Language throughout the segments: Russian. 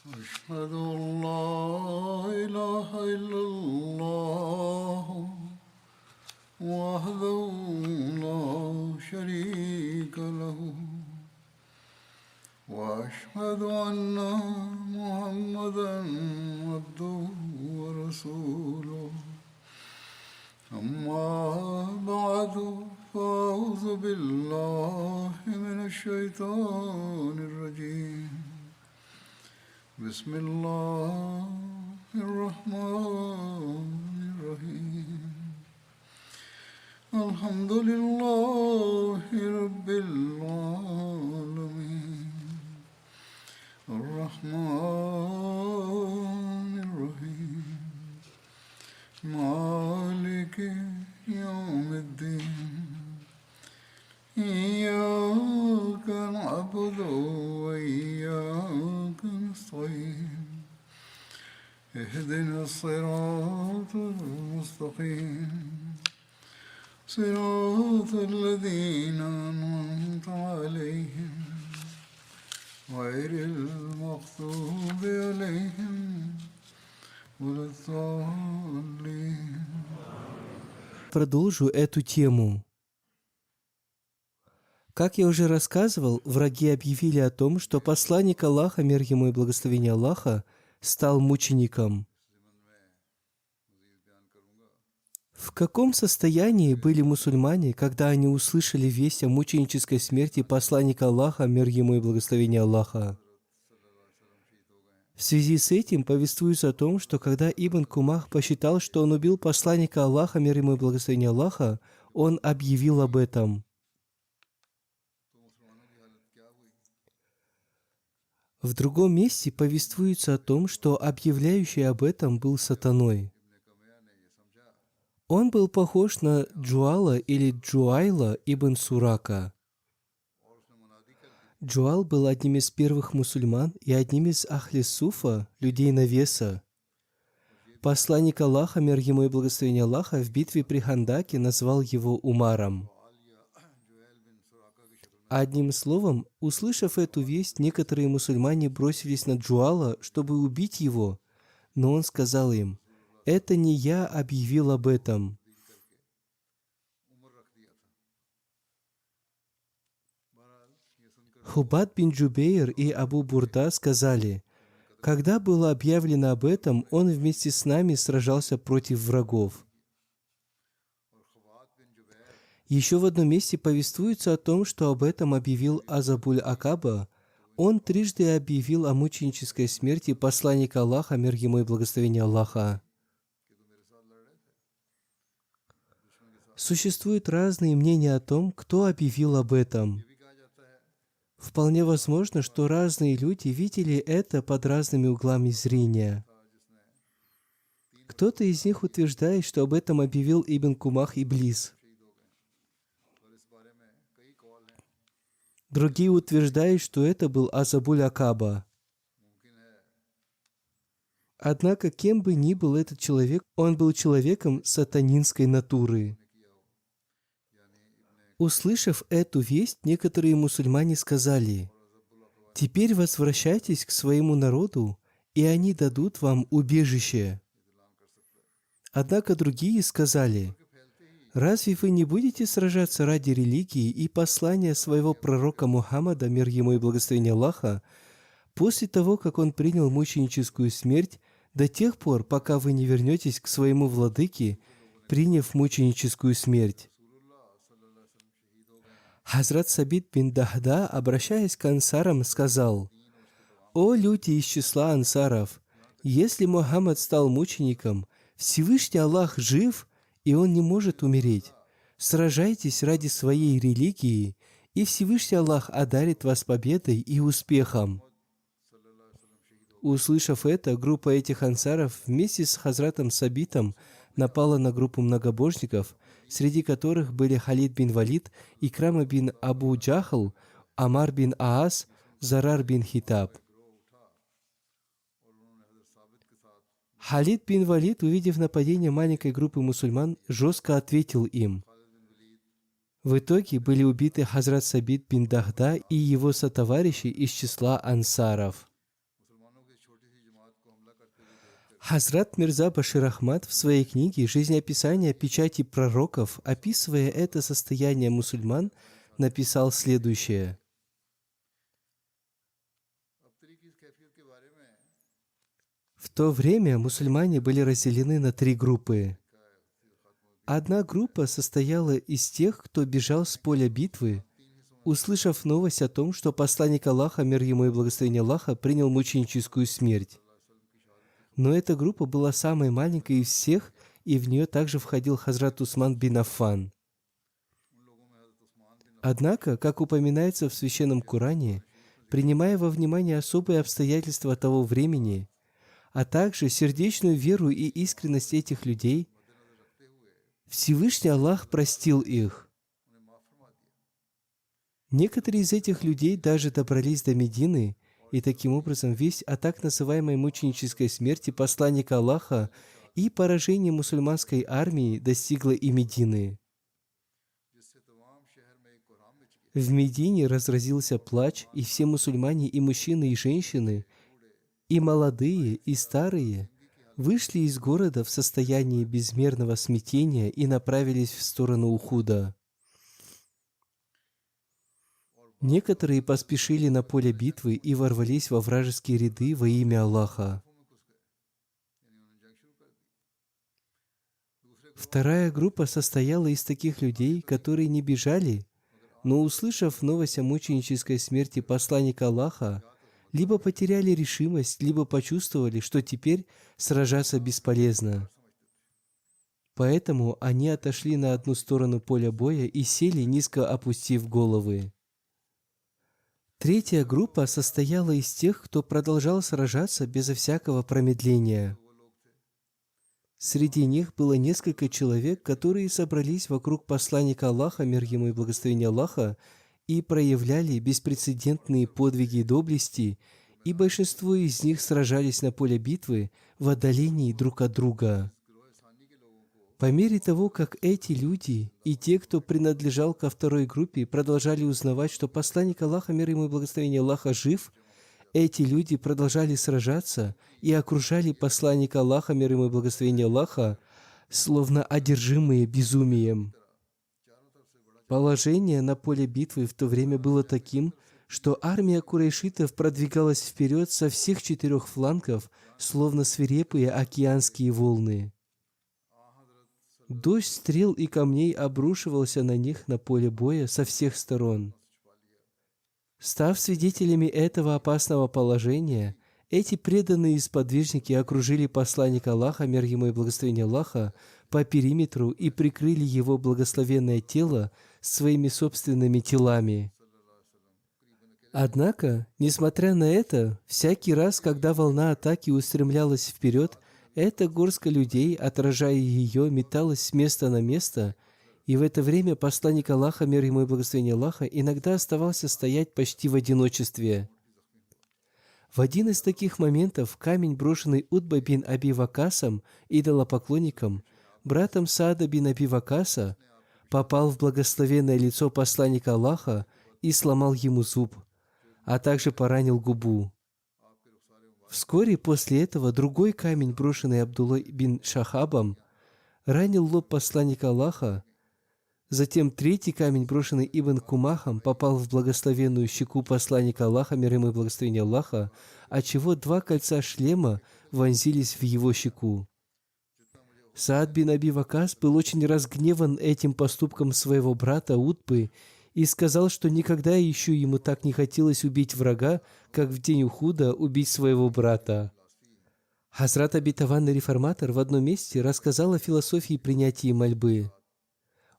أشهد أن لا إله إلا الله وحده لا شريك له وأشهد أن محمدا عبده ورسوله أما بعد فأعوذ بالله من الشيطان الرجيم بسم الله الرحمن الرحيم الحمد لله رب العالمين الرحمن الرحيم مالك يوم الدين إياك نعبد وإياك نستعين اهدنا الصراط المستقيم صراط الذين أنعمت عليهم غير المغضوب عليهم ولا الضالين. Продолжу эту тему. Как я уже рассказывал, враги объявили о том, что посланник Аллаха, мир ему и благословение Аллаха, стал мучеником. В каком состоянии были мусульмане, когда они услышали весть о мученической смерти посланника Аллаха, мир ему и благословение Аллаха? В связи с этим повествуется о том, что когда Ибн Кумах посчитал, что он убил посланника Аллаха, мир ему и благословение Аллаха, он объявил об этом. В другом месте повествуется о том, что объявляющий об этом был сатаной. Он был похож на Джуала или Джуайла ибн Сурака. Джуал был одним из первых мусульман и одним из Ахли Суфа, людей навеса. Посланник Аллаха, мир ему и благословение Аллаха, в битве при Хандаке назвал его Умаром. Одним словом, услышав эту весть, некоторые мусульмане бросились на Джуала, чтобы убить его, но он сказал им: «Это не я объявил об этом». Хубат бин Джубейр и Абу Бурда сказали: «Когда было объявлено об этом, он вместе с нами сражался против врагов». Еще в одном месте повествуется о том, что об этом объявил Азабуль Акаба. Он трижды объявил о мученической смерти посланника Аллаха, мир ему и благословение Аллаха. Существуют разные мнения о том, кто объявил об этом. Вполне возможно, что разные люди видели это под разными углами зрения. Кто-то из них утверждает, что об этом объявил Ибн Кумах Иблис. Другие утверждают, что это был Азабуль Акаба. Однако, кем бы ни был этот человек, он был человеком сатанинской натуры. Услышав эту весть, некоторые мусульмане сказали: «Теперь возвращайтесь к своему народу, и они дадут вам убежище». Однако другие сказали: «Разве вы не будете сражаться ради религии и послания своего пророка Мухаммада, мир ему и благословение Аллаха, после того, как он принял мученическую смерть, до тех пор, пока вы не вернетесь к своему владыке, приняв мученическую смерть?» Хазрат Сабит бин Дахда, обращаясь к ансарам, сказал: «О люди из числа ансаров! Если Мухаммад стал мучеником, Всевышний Аллах жив, и он не может умереть. Сражайтесь ради своей религии, и Всевышний Аллах одарит вас победой и успехом». Услышав это, группа этих ансаров вместе с Хазратом Сабитом напала на группу многобожников, среди которых были Халид бин Валид, Икрама бин Абу Джахл, Амар бин Аас, Зарар бин Хитаб. Халид бин Валид, увидев нападение маленькой группы мусульман, жестко ответил им. В итоге были убиты Хазрат Сабит бин Дахда и его сотоварищи из числа ансаров. Хазрат Мирза Башир Ахмад в своей книге «Жизнеописание печати пророков», описывая это состояние мусульман, написал следующее. В то время мусульмане были разделены на 3 группы. Одна группа состояла из тех, кто бежал с поля битвы, услышав новость о том, что посланник Аллаха, мир ему и благословение Аллаха, принял мученическую смерть. Но эта группа была самой маленькой из всех, и в нее также входил Хазрат Усман бин Аффан. Однако, как упоминается в Священном Коране, принимая во внимание особые обстоятельства того времени, а также сердечную веру и искренность этих людей, Всевышний Аллах простил их. Некоторые из этих людей даже добрались до Медины, и таким образом весть о так называемой мученической смерти посланника Аллаха и поражении мусульманской армии достигла и Медины. В Медине разразился плач, и все мусульмане, и мужчины, и женщины, и молодые, и старые, вышли из города в состоянии безмерного смятения и направились в сторону Ухуда. Некоторые поспешили на поле битвы и ворвались во вражеские ряды во имя Аллаха. Вторая группа состояла из таких людей, которые не бежали, но, услышав новость о мученической смерти посланника Аллаха, либо потеряли решимость, либо почувствовали, что теперь сражаться бесполезно. Поэтому они отошли на одну сторону поля боя и сели, низко опустив головы. Третья группа состояла из тех, кто продолжал сражаться безо всякого промедления. Среди них было несколько человек, которые собрались вокруг посланника Аллаха, мир ему и благословение Аллаха, и проявляли беспрецедентные подвиги и доблести, и большинство из них сражались на поле битвы в отдалении друг от друга. По мере того, как эти люди и те, кто принадлежал ко второй группе, продолжали узнавать, что посланник Аллаха, мир ему и благословение Аллаха, жив, эти люди продолжали сражаться и окружали посланника Аллаха, мир ему и благословение Аллаха, словно одержимые безумием. Положение на поле битвы в то время было таким, что армия курайшитов продвигалась вперед со всех 4 флангов, словно свирепые океанские волны. Дождь стрел и камней обрушивался на них на поле боя со всех сторон. Став свидетелями этого опасного положения, эти преданные сподвижники окружили посланника Аллаха, мир ему и благословение Аллаха, по периметру и прикрыли его благословенное тело своими собственными телами. Однако, несмотря на это, всякий раз, когда волна атаки устремлялась вперед, эта горстка людей, отражая ее, металась с места на место, и в это время посланник Аллаха, мир ему и благословение Аллаха, иногда оставался стоять почти в одиночестве. В один из таких моментов камень, брошенный Утба бин Аби Вакасом, идолопоклонником, братом Саада бин Аби Вакаса, попал в благословенное лицо посланника Аллаха и сломал ему зуб, а также поранил губу. Вскоре после этого другой камень, брошенный Абдуллой бин Шахабом, ранил лоб посланника Аллаха. Затем третий камень, брошенный Ибн Кумахом, попал в благословенную щеку посланника Аллаха, мир ему и благословение Аллаха, отчего 2 кольца шлема вонзились в его щеку. Саад бин Аби Вакас был очень разгневан этим поступком своего брата Утбы и сказал, что никогда еще ему так не хотелось убить врага, как в день Ухуда убить своего брата. Хазрат обетованный реформатор в одном месте рассказал о философии принятия мольбы.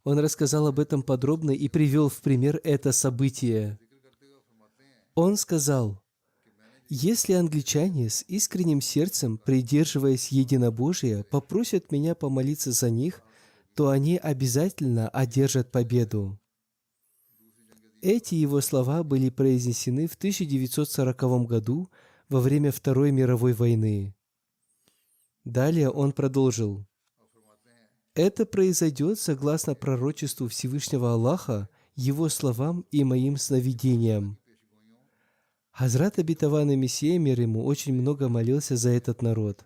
Он рассказал об этом подробно и привел в пример это событие. Он сказал: «Если англичане с искренним сердцем, придерживаясь единобожия, попросят меня помолиться за них, то они обязательно одержат победу». Эти его слова были произнесены в 1940 году во время Второй мировой войны. Далее он продолжил: «Это произойдет согласно пророчеству Всевышнего Аллаха, Его словам и моим сновидениям». Хазрат обетованный Мессия, мир ему, очень много молился за этот народ.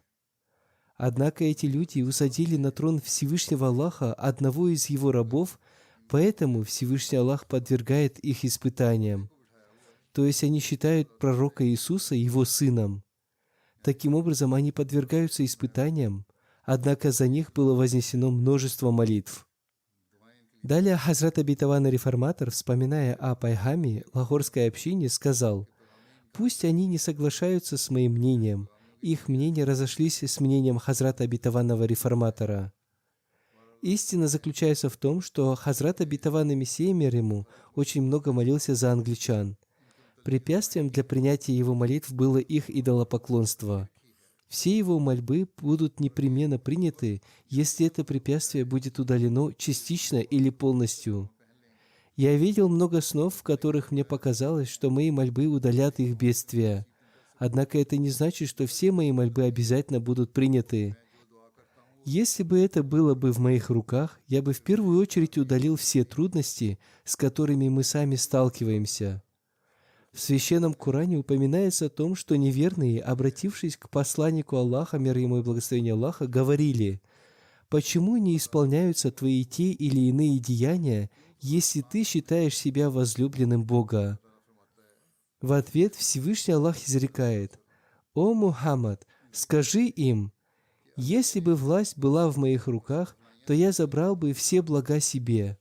Однако эти люди усадили на трон Всевышнего Аллаха одного из его рабов, поэтому Всевышний Аллах подвергает их испытаниям. То есть они считают пророка Иисуса его сыном. Таким образом, они подвергаются испытаниям, однако за них было вознесено множество молитв. Далее Хазрат Абитаван Реформатор, вспоминая о Пайгаме, лагорской общине, сказал: «Пусть они не соглашаются с моим мнением, их мнения разошлись с мнением Хазрата Абитаванного Реформатора». Истина заключается в том, что Хазрат Абитаван и Мессия мир ему очень много молился за англичан. Препятствием для принятия его молитв было их идолопоклонство. Все его мольбы будут непременно приняты, если это препятствие будет удалено частично или полностью. Я видел много снов, в которых мне показалось, что мои мольбы удалят их бедствия. Однако это не значит, что все мои мольбы обязательно будут приняты. Если бы это было бы в моих руках, я бы в первую очередь удалил все трудности, с которыми мы сами сталкиваемся. В Священном Коране упоминается о том, что неверные, обратившись к посланнику Аллаха, мир ему и благословение Аллаха, говорили: «Почему не исполняются твои те или иные деяния, если ты считаешь себя возлюбленным Бога?» В ответ Всевышний Аллах изрекает: «О Мухаммад, скажи им: если бы власть была в моих руках, то я забрал бы все блага себе».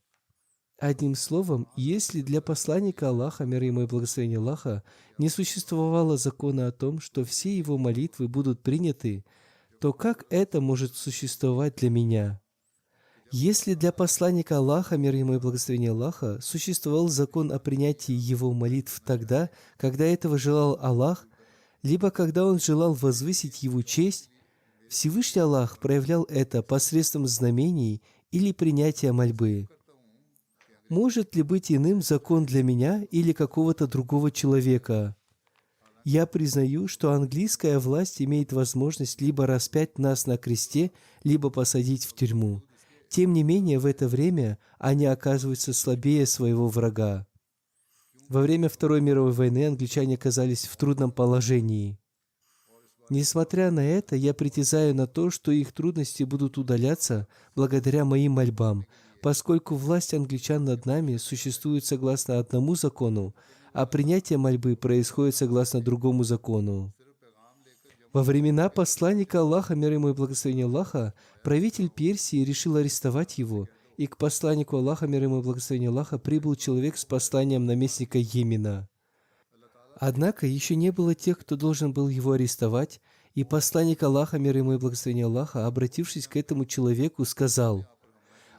Одним словом, если для посланника Аллаха, мир ему и благословение Аллаха, не существовало закона о том, что все его молитвы будут приняты, то как это может существовать для меня? Если для посланника Аллаха, мир ему и благословение Аллаха, существовал закон о принятии его молитв тогда, когда этого желал Аллах, либо когда он желал возвысить его честь, Всевышний Аллах проявлял это посредством знамений или принятия мольбы. Может ли быть иным закон для меня или какого-то другого человека? Я признаю, что английская власть имеет возможность либо распять нас на кресте, либо посадить в тюрьму. Тем не менее, в это время они оказываются слабее своего врага. Во время Второй мировой войны англичане оказались в трудном положении. Несмотря на это, я притязаю на то, что их трудности будут удаляться благодаря моим мольбам, поскольку власть англичан над нами существует согласно одному закону, а принятие мольбы происходит согласно другому закону. Во времена посланника Аллаха, мир ему и благословение Аллаха, правитель Персии решил арестовать его, и к посланнику Аллаха, мир ему и благословение Аллаха, прибыл человек с посланием наместника Йемена. Однако еще не было тех, кто должен был его арестовать, и посланник Аллаха, мир ему и благословение Аллаха, обратившись к этому человеку, сказал: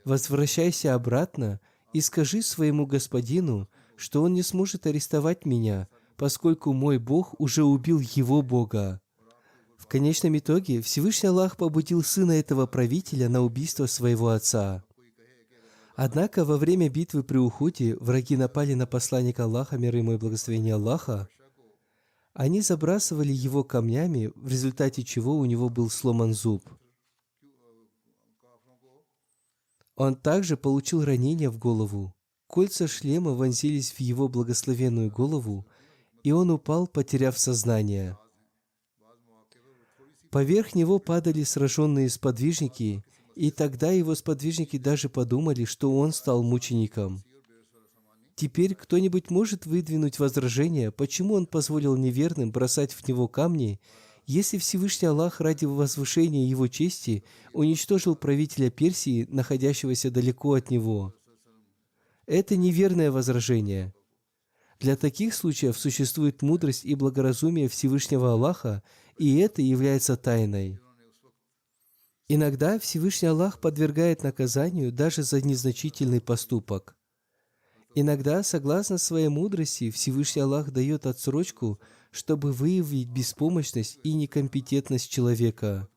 «Возвращайся обратно и скажи своему господину, что он не сможет арестовать меня, поскольку мой Бог уже убил его Бога». В конечном итоге Всевышний Аллах побудил сына этого правителя на убийство своего отца. Однако во время битвы при Ухуде враги напали на посланника Аллаха, мир ему и благословение Аллаха. Они забрасывали его камнями, в результате чего у него был сломан зуб. Он также получил ранение в голову. Кольца шлема вонзились в его благословенную голову, и он упал, потеряв сознание. Поверх него падали сраженные сподвижники, и тогда его сподвижники даже подумали, что он стал мучеником. Теперь кто-нибудь может выдвинуть возражение, почему он позволил неверным бросать в него камни, если Всевышний Аллах ради возвышения его чести уничтожил правителя Персии, находящегося далеко от него? Это неверное возражение. Для таких случаев существует мудрость и благоразумие Всевышнего Аллаха, и это является тайной. Иногда Всевышний Аллах подвергает наказанию даже за незначительный поступок. Иногда, согласно своей мудрости, Всевышний Аллах дает отсрочку, чтобы выявить беспомощность и некомпетентность человека.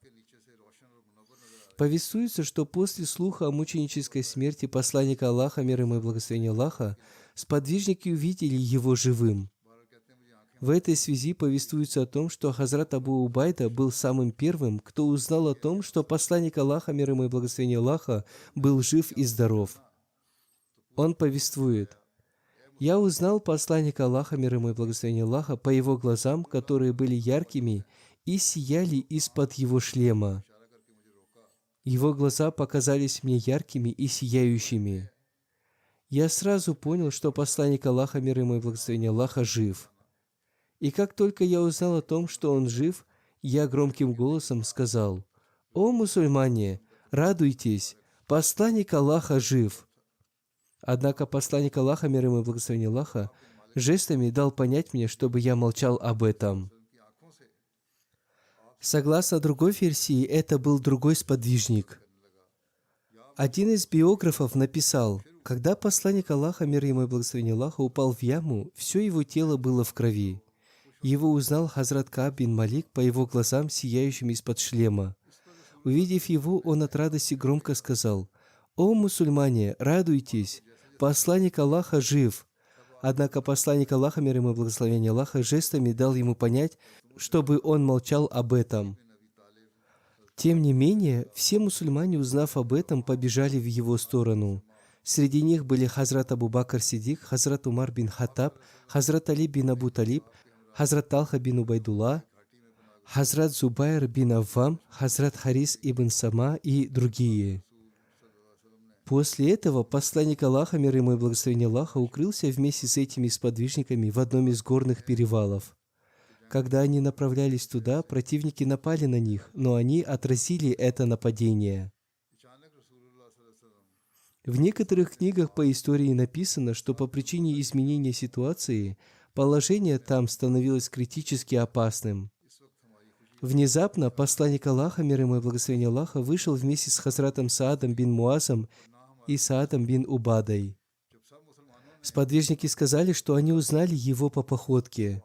Повествуется, что после слуха о мученической смерти посланника Аллаха, мир ему и благословение Аллаха, сподвижники увидели его живым. В этой связи повествуется о том, что Хазрат Абу Убайда был самым первым, кто узнал о том, что посланник Аллаха, мир ему и благословение Аллаха, был жив и здоров. Он повествует: «Я узнал посланника Аллаха, мир ему и благословение Аллаха, по его глазам, которые были яркими и сияли из-под его шлема. Его глаза показались мне яркими и сияющими. Я сразу понял, что посланник Аллаха, мир ему и благословение Аллаха, жив. И как только я узнал о том, что он жив, я громким голосом сказал: «О мусульмане, радуйтесь, посланник Аллаха жив!» Однако посланник Аллаха, мир ему и благословение Аллаха, жестами дал понять мне, чтобы я молчал об этом. Согласно другой версии, это был другой сподвижник. Один из биографов написал: когда посланник Аллаха, мир ему и благословение Аллаха, упал в яму, все его тело было в крови. Его узнал Хазрат Кааб бин Малик по его глазам, сияющим из-под шлема. Увидев его, он от радости громко сказал: «О мусульмане, радуйтесь! Посланник Аллаха жив!» Однако посланник Аллаха, мир ему и благословение Аллаха, жестами дал ему понять, чтобы он молчал об этом. Тем не менее, все мусульмане, узнав об этом, побежали в его сторону. Среди них были Хазрат Абу Бакр Сиддик, Хазрат Умар бин Хаттаб, Хазрат Али бин Абу Талиб, Хазрат Талха бин Убайдулла, Хазрат Зубайр бин Аввам, Хазрат Харис ибн Сама и другие. После этого посланник Аллаха, мир ему и благословение Аллаха, укрылся вместе с этими сподвижниками в одном из горных перевалов. Когда они направлялись туда, противники напали на них, но они отразили это нападение. В некоторых книгах по истории написано, что по причине изменения ситуации положение там становилось критически опасным. Внезапно посланник Аллаха, мир ему и благословение Аллаха, вышел вместе с Хазратом Саадом бин Муазом и Саадом бин Убадой. Сподвижники сказали, что они узнали его по походке.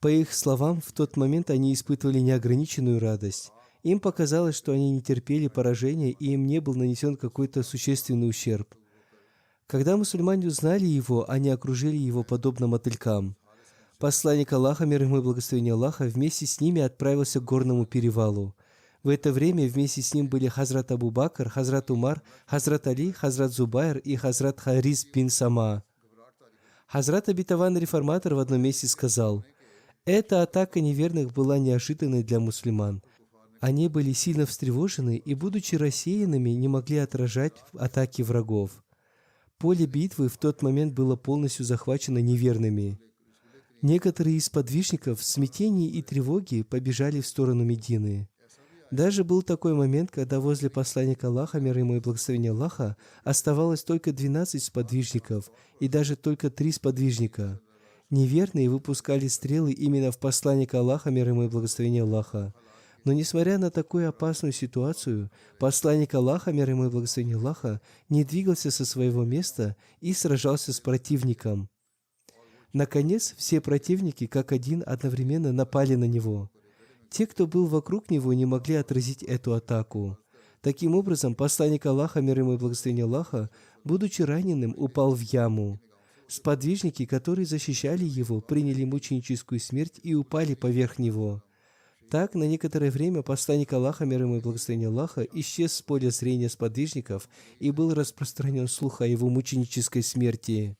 По их словам, в тот момент они испытывали неограниченную радость. Им показалось, что они не терпели поражения, и им не был нанесен какой-то существенный ущерб. Когда мусульмане узнали его, они окружили его подобно мотылькам. Посланник Аллаха, мир ему и благословение Аллаха, вместе с ними отправился к горному перевалу. В это время вместе с ним были Хазрат Абу Бакр, Хазрат Умар, Хазрат Али, Хазрат Зубайр и Хазрат Харис бин Сама. Хазрат обетованный реформатор в одном месте сказал: «Эта атака неверных была неожиданной для мусульман. Они были сильно встревожены и, будучи рассеянными, не могли отражать атаки врагов. Поле битвы в тот момент было полностью захвачено неверными. Некоторые из подвижников в смятении и тревоге побежали в сторону Медины. Даже был такой момент, когда возле посланника Аллаха, мир ему и благословение Аллаха, оставалось только 12 сподвижников и даже только 3 сподвижника. Неверные выпускали стрелы именно в посланника Аллаха, мир ему и благословение Аллаха. Но несмотря на такую опасную ситуацию, посланник Аллаха, мир ему и благословение Аллаха, не двигался со своего места и сражался с противником. Наконец, все противники, как один, одновременно напали на него. Те, кто был вокруг него, не могли отразить эту атаку. Таким образом, посланник Аллаха, мир ему и благословение Аллаха, будучи раненым, упал в яму. Сподвижники, которые защищали его, приняли мученическую смерть и упали поверх него. Так, на некоторое время посланник Аллаха, мир ему и благословение Аллаха, исчез с поля зрения сподвижников и был распространен слух о его мученической смерти.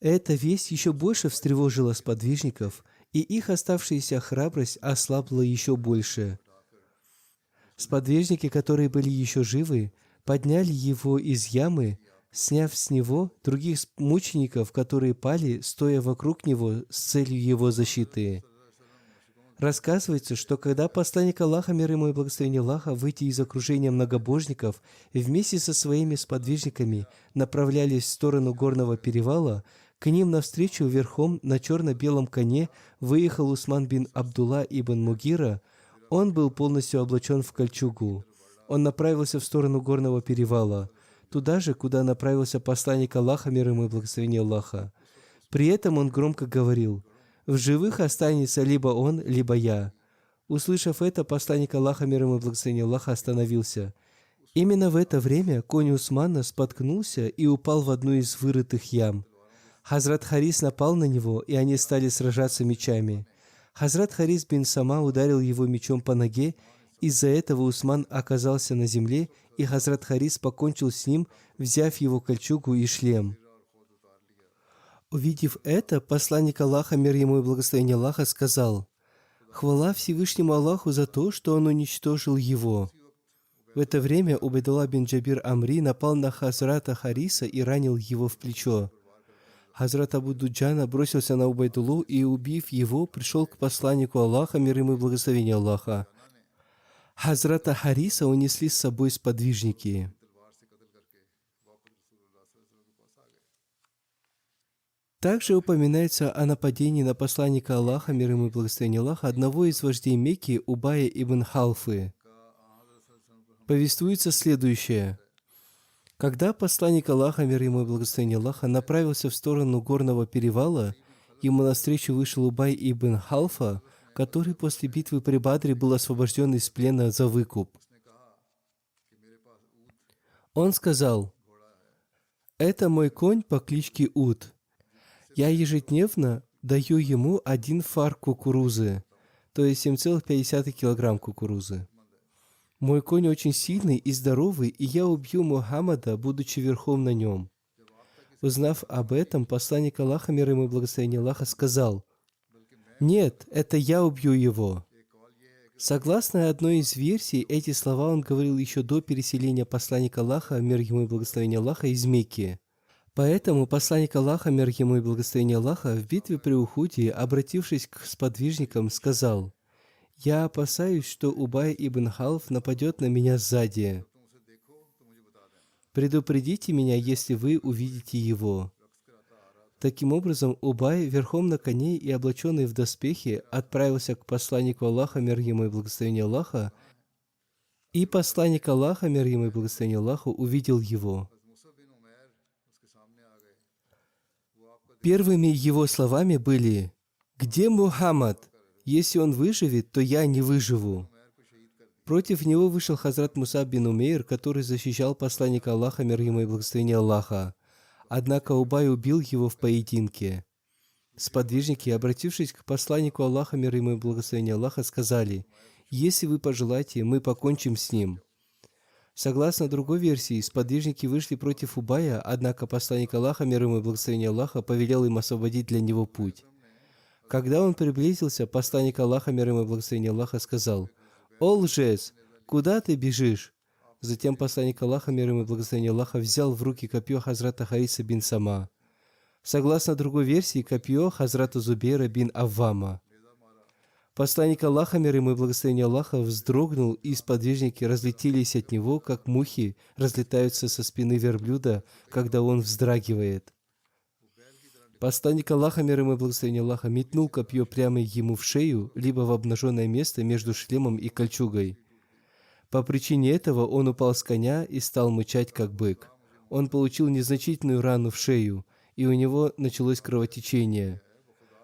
Эта весть еще больше встревожила сподвижников, и их оставшаяся храбрость ослабла еще больше. Сподвижники, которые были еще живы, подняли его из ямы, сняв с него других мучеников, которые пали, стоя вокруг него с целью его защиты. Рассказывается, что когда посланник Аллаха, мир ему и благословение Аллаха, выйдя из окружения многобожников, вместе со своими сподвижниками направлялись в сторону горного перевала, к ним навстречу верхом на черно-белом коне выехал Усман бин Абдулла ибн Мугира. Он был полностью облачен в кольчугу. Он направился в сторону горного перевала, туда же, куда направился посланник Аллаха, мир ему и благословение Аллаха. При этом он громко говорил: «В живых останется либо он, либо я». Услышав это, посланник Аллаха, мир ему и благословение Аллаха, остановился. Именно в это время конь Усмана споткнулся и упал в одну из вырытых ям. Хазрат Харис напал на него, и они стали сражаться мечами. Хазрат Харис бин Сама ударил его мечом по ноге. Из-за этого Усман оказался на земле, и Хазрат Харис покончил с ним, взяв его кольчугу и шлем. Увидев это, посланник Аллаха, мир ему и благословение Аллаха, сказал: «Хвала Всевышнему Аллаху за то, что Он уничтожил его». В это время Убайдулла бин Джабир Амри напал на Хазрата Хариса и ранил его в плечо. Хазрат Абу Дуджана бросился на Убайдуллу и, убив его, пришел к посланнику Аллаха, мир ему и благословение Аллаха. Хазрата Хариса унесли с собой сподвижники. Также упоминается о нападении на посланника Аллаха, мир ему и благословение Аллаха, одного из вождей Мекки, Убая ибн Халфы. Повествуется следующее. Когда посланник Аллаха, мир ему и благословение Аллаха, направился в сторону горного перевала, ему навстречу вышел Убай ибн Халфа, который после битвы при Бадре был освобожден из плена за выкуп. Он сказал: «Это мой конь по кличке Уд. Я ежедневно даю ему 1 фар кукурузы, то есть 7,5 килограмм кукурузы. Мой конь очень сильный и здоровый, и я убью Мухаммада, будучи верхом на нем». Узнав об этом, посланник Аллаха, мир ему и благословение Аллаха, сказал: «Нет, это я убью его». Согласно одной из версий, эти слова он говорил еще до переселения посланника Аллаха, мир ему и благословение Аллаха, из Мекки. Поэтому посланник Аллаха, мир ему и благословение Аллаха, в битве при Ухуде, обратившись к сподвижникам, сказал: «Я опасаюсь, что Убай ибн Халф нападет на меня сзади. Предупредите меня, если вы увидите его». Таким образом, Убай, верхом на коне и облаченный в доспехи, отправился к посланнику Аллаха, мир ему и благословение Аллаха, и посланник Аллаха, мир ему и благословение Аллаха, увидел его. Первыми его словами были: «Где Мухаммад? Если он выживет, то я не выживу». Против него вышел Хазрат Мусаб бин Умейр, который защищал посланника Аллаха, мир ему и благословение Аллаха. Однако Убай убил его в поединке. Сподвижники, обратившись к посланнику Аллаха, мир ему и благословение Аллаха, сказали: «Если вы пожелаете, мы покончим с ним». Согласно другой версии, сподвижники вышли против Убая, однако посланник Аллаха, мир ему и благословение Аллаха, повелел им освободить для него путь. Когда он приблизился, посланник Аллаха, мир ему и благословение Аллаха, сказал: «О лжец, куда ты бежишь?» Затем посланник Аллаха, мир ему и благословение Аллаха, взял в руки копье Хазрата Хариса бин Сама. Согласно другой версии, копье Хазрата Зубейра бин Аввама. Посланник Аллаха, мир ему и благословение Аллаха, вздрогнул, и сподвижники разлетелись от него, как мухи разлетаются со спины верблюда, когда он вздрагивает. Посланник Аллаха, мир ему и благословение Аллаха, метнул копье прямо ему в шею, либо в обнаженное место между шлемом и кольчугой. По причине этого он упал с коня и стал мычать, как бык. Он получил незначительную рану в шею, и у него началось кровотечение.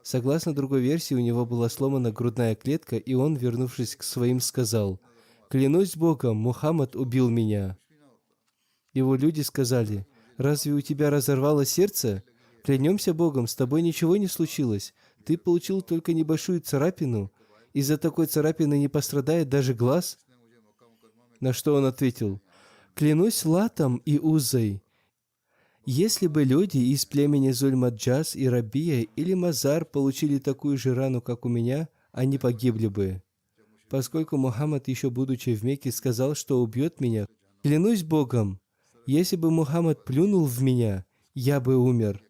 Согласно другой версии, у него была сломана грудная клетка, и он, вернувшись к своим, сказал: «Клянусь Богом, Мухаммад убил меня». Его люди сказали: «Разве у тебя разорвало сердце? Клянемся Богом, с тобой ничего не случилось. Ты получил только небольшую царапину. Из-за такой царапины не пострадает даже глаз». На что он ответил: «Клянусь Латом и Уззой. Если бы люди из племени Зуль-Маджаз и Рабия или Мазар получили такую же рану, как у меня, они погибли бы. Поскольку Мухаммад, еще будучи в Мекке, сказал, что убьет меня, клянусь Богом, если бы Мухаммад плюнул в меня, я бы умер».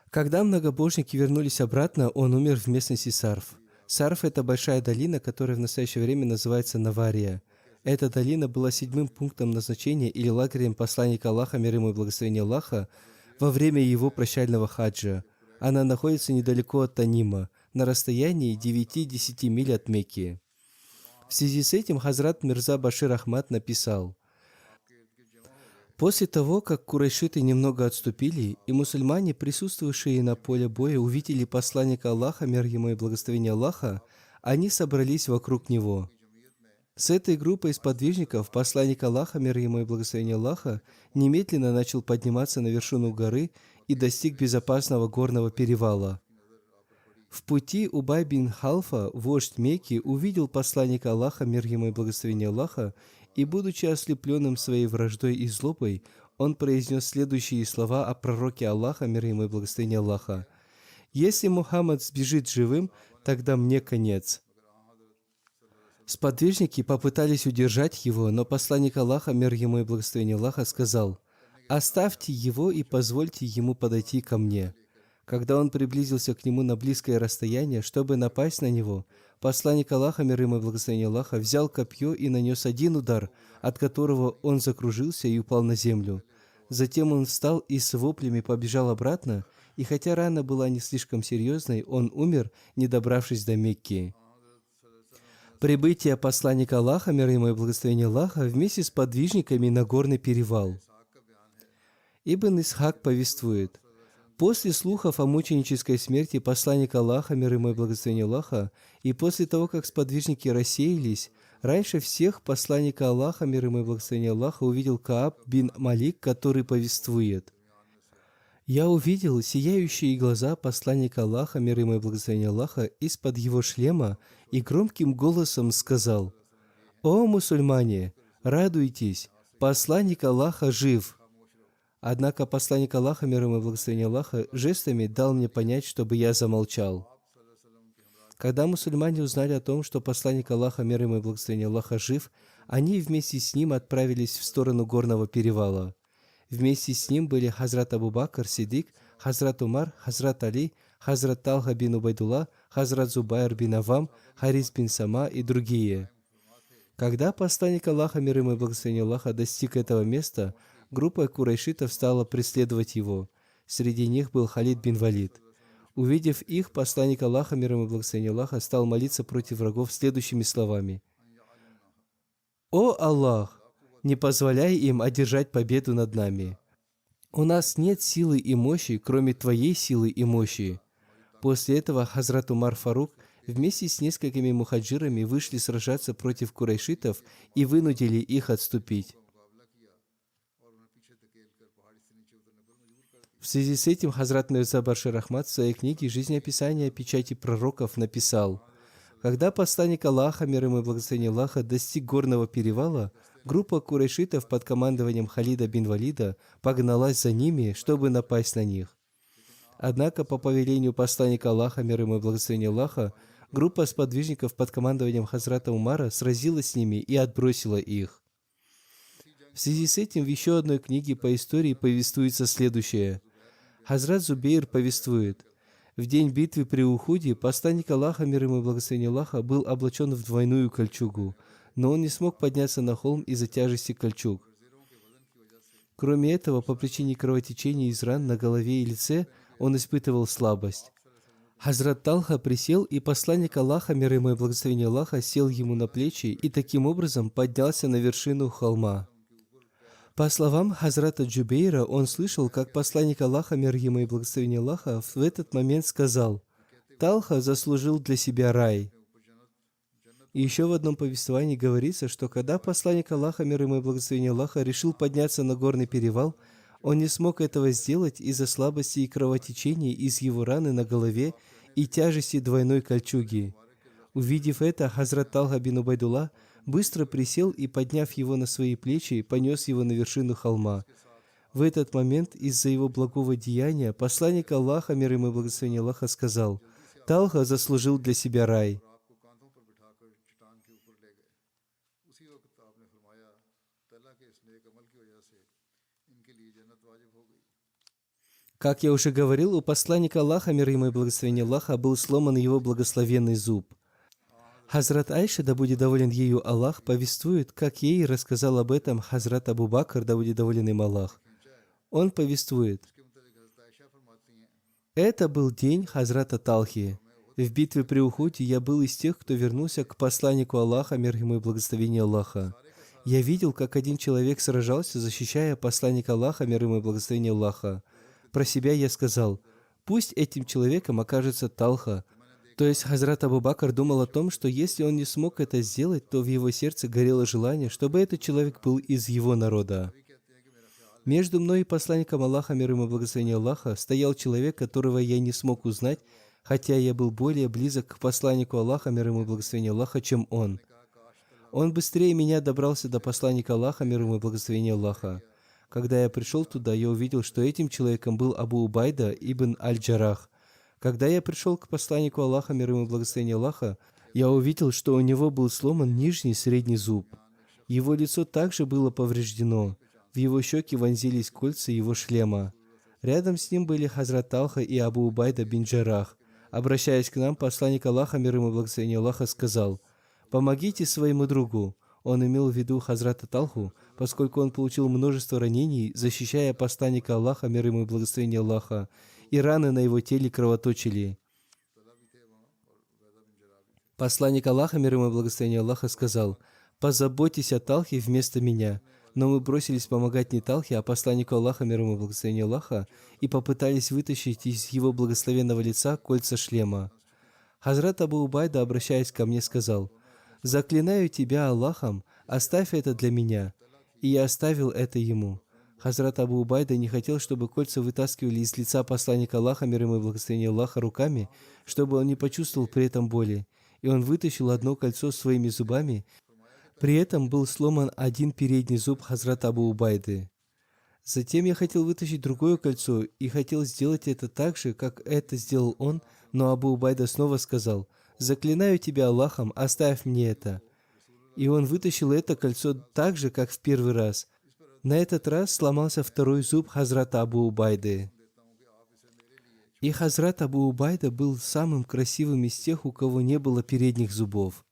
Когда многобожники вернулись обратно, он умер в местности Сарф. Сарф – это большая долина, которая в настоящее время называется Навария. Эта долина была 7-м пунктом назначения или лагерем посланника Аллаха, мир ему и благословение Аллаха, во время его прощального хаджа. Она находится недалеко от Танима, на расстоянии 9-10 миль от Мекки. В связи с этим Хазрат Мирза Башир Ахмад написал: «После того, как курайшиты немного отступили, и мусульмане, присутствующие на поле боя, увидели посланника Аллаха, мир ему и благословение Аллаха, они собрались вокруг него. С этой группой сподвижников посланник Аллаха, мир ему и благословение Аллаха, немедленно начал подниматься на вершину горы и достиг безопасного горного перевала. В пути Убай бин Халфа, вождь Мекки, увидел посланника Аллаха, мир ему и благословение Аллаха, и, будучи ослепленным своей враждой и злобой, он произнес следующие слова о пророке Аллаха, мир ему и благословение Аллаха: «Если Мухаммад сбежит живым, тогда мне конец». Сподвижники попытались удержать его, но посланник Аллаха, мир ему и благословение Аллаха, сказал: «Оставьте его и позвольте ему подойти ко мне». Когда он приблизился к нему на близкое расстояние, чтобы напасть на него, посланник Аллаха, мир ему и благословение Аллаха, взял копье и нанес один удар, от которого он закружился и упал на землю. Затем он встал и с воплями побежал обратно, и хотя рана была не слишком серьезной, он умер, не добравшись до Мекки. Прибытие посланника Аллаха, мир ему и благословение Аллаха, вместе с подвижниками на горный перевал. Ибн Исхак повествует: после слухов о мученической смерти посланника Аллаха, мир ему и благословение Аллаха, и после того, как сподвижники рассеялись, раньше всех посланника Аллаха, мир ему и благословение Аллаха, увидел Кааб бин Малик, который повествует: «Я увидел сияющие глаза посланника Аллаха, мир ему и благословение Аллаха, из-под его шлема и громким голосом сказал: «О мусульмане, радуйтесь, посланник Аллаха жив!» Однако посланник Аллаха, мир ему и благословение Аллаха, жестами дал мне понять, чтобы я замолчал. Когда мусульмане узнали о том, что посланник Аллаха, мир ему и благословение Аллаха, жив, они вместе с ним отправились в сторону горного перевала. Вместе с ним были Хазрат Абу Бакр Сиддик, Хазрат Умар, Хазрат Али, Хазрат Талха бин Убайдулла, Хазрат Зубайр бин Авам, Харис бин Сама и другие. Когда посланник Аллаха, мир ему и благословение Аллаха, достиг этого места, группа курайшитов стала преследовать его. Среди них был Халид бин Валид. Увидев их, посланник Аллаха, мир ему и благословение Аллаха, стал молиться против врагов следующими словами: «О Аллах, не позволяй им одержать победу над нами. У нас нет силы и мощи, кроме Твоей силы и мощи». После этого Хазрат Умар Фарук вместе с несколькими мухаджирами вышли сражаться против курайшитов и вынудили их отступить. В связи с этим Хазрат Мирза Башир Ахмад в своей книге «Жизнеописание печати пророков» написал: когда посланник Аллаха, мир ему и благословение Аллаха, достиг горного перевала, группа курайшитов под командованием Халида бин Валида погналась за ними, чтобы напасть на них. Однако по повелению посланника Аллаха, мир ему и благословение Аллаха, группа сподвижников под командованием Хазрата Умара сразилась с ними и отбросила их. В связи с этим в еще одной книге по истории повествуется следующее. Хазрат Зубейр повествует: в день битвы при Ухуде посланник Аллаха, мир ему и благословение Аллаха, был облачен в двойную кольчугу, но он не смог подняться на холм из-за тяжести кольчуг. Кроме этого, по причине кровотечения из ран на голове и лице, он испытывал слабость. Хазрат Талха присел, и посланник Аллаха, мир ему и благословение Аллаха, сел ему на плечи и таким образом поднялся на вершину холма. По словам Хазрата Джубейра, он слышал, как посланник Аллаха, мир ему и благословение Аллаха, в этот момент сказал: «Талха заслужил для себя рай». И еще в одном повествовании говорится, что когда посланник Аллаха, мир ему и благословение Аллаха, решил подняться на горный перевал, он не смог этого сделать из-за слабости и кровотечения из его раны на голове и тяжести двойной кольчуги. Увидев это, Хазрат Талха бин Убайдулла быстро присел и, подняв его на свои плечи, понес его на вершину холма. В этот момент из-за его благого деяния посланник Аллаха, мир ему и благословение Аллаха, сказал: «Талха заслужил для себя рай». Как я уже говорил, у посланника Аллаха, мир ему и благословение Аллаха, был сломан его благословенный зуб. Хазрат Айша, да будет доволен ею Аллах, повествует, как ей рассказал об этом Хазрат Абу Бакр, да будет доволен им Аллах. Он повествует: «Это был день Хазрата Талхи. В битве при Ухуде я был из тех, кто вернулся к посланнику Аллаха, мир ему и благословение Аллаха. Я видел, как один человек сражался, защищая посланника Аллаха, мир ему и благословение Аллаха. Про себя я сказал: пусть этим человеком окажется Талха». То есть Хазрат Абу Бакр думал о том, что если он не смог это сделать, то в его сердце горело желание, чтобы этот человек был из его народа. Между мной и посланником Аллаха, мир ему и благословение Аллаха, стоял человек, которого я не смог узнать, хотя я был более близок к посланнику Аллаха, мир ему и благословение Аллаха, чем он. Он быстрее меня добрался до посланника Аллаха, мир ему и благословение Аллаха. Когда я пришел туда, я увидел, что этим человеком был Абу Убайда ибн Аль-Джарах. Когда я пришел к посланнику Аллаха, мир ему и благословение Аллаха, Я увидел, что у него был сломан нижний средний зуб. Его лицо также было повреждено. В его щеки вонзились кольца его шлема. Рядом с ним были Хазрат Талха и Абу Убайда бин Джаррах. Обращаясь к нам, посланник Аллаха, мир ему и благословение Аллаха, сказал: «Помогите своему другу». Он имел в виду Хазрата Талху, поскольку он получил множество ранений, защищая посланника Аллаха, мир ему и благословение Аллаха, и раны на его теле кровоточили. Посланник Аллаха, мир ему и благословение Аллаха, сказал: «Позаботьтесь о Талхе вместо меня». Но мы бросились помогать не Талхе, а посланнику Аллаха, мир ему и благословение Аллаха, и попытались вытащить из его благословенного лица кольца шлема. Хазрат Абу Убайда, обращаясь ко мне, сказал: «Заклинаю тебя Аллахом, оставь это для меня». И я оставил это ему. Хазрат Абу Убайда не хотел, чтобы кольца вытаскивали из лица посланника Аллаха, мир ему и благословение Аллаха, руками, чтобы он не почувствовал при этом боли. И он вытащил одно кольцо своими зубами. При этом был сломан один передний зуб Хазрата Абу Убайды. Затем я хотел вытащить другое кольцо и хотел сделать это так же, как это сделал он, но Абу Убайда снова сказал: «Заклинаю тебя Аллахом, оставь мне это». И он вытащил это кольцо так же, как в первый раз. На этот раз сломался второй зуб Хазрата Абу Убайды. И Хазрат Абу Убайда был самым красивым из тех, у кого не было передних зубов.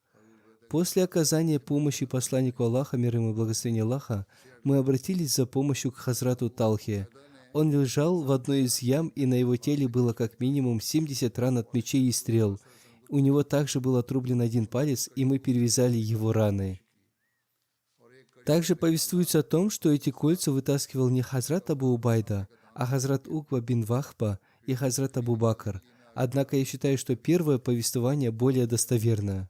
После оказания помощи посланнику Аллаха, мир ему и благословение Аллаха, мы обратились за помощью к Хазрату Талхе. Он лежал в одной из ям, и на его теле было как минимум 70 ран от мечей и стрел. У него также был отрублен один палец, и мы перевязали его раны. Также повествуется о том, что эти кольца вытаскивал не Хазрат Абу Убайда, а Хазрат Укба бин Вахба и Хазрат Абу Бакр. Однако я считаю, что первое повествование более достоверно.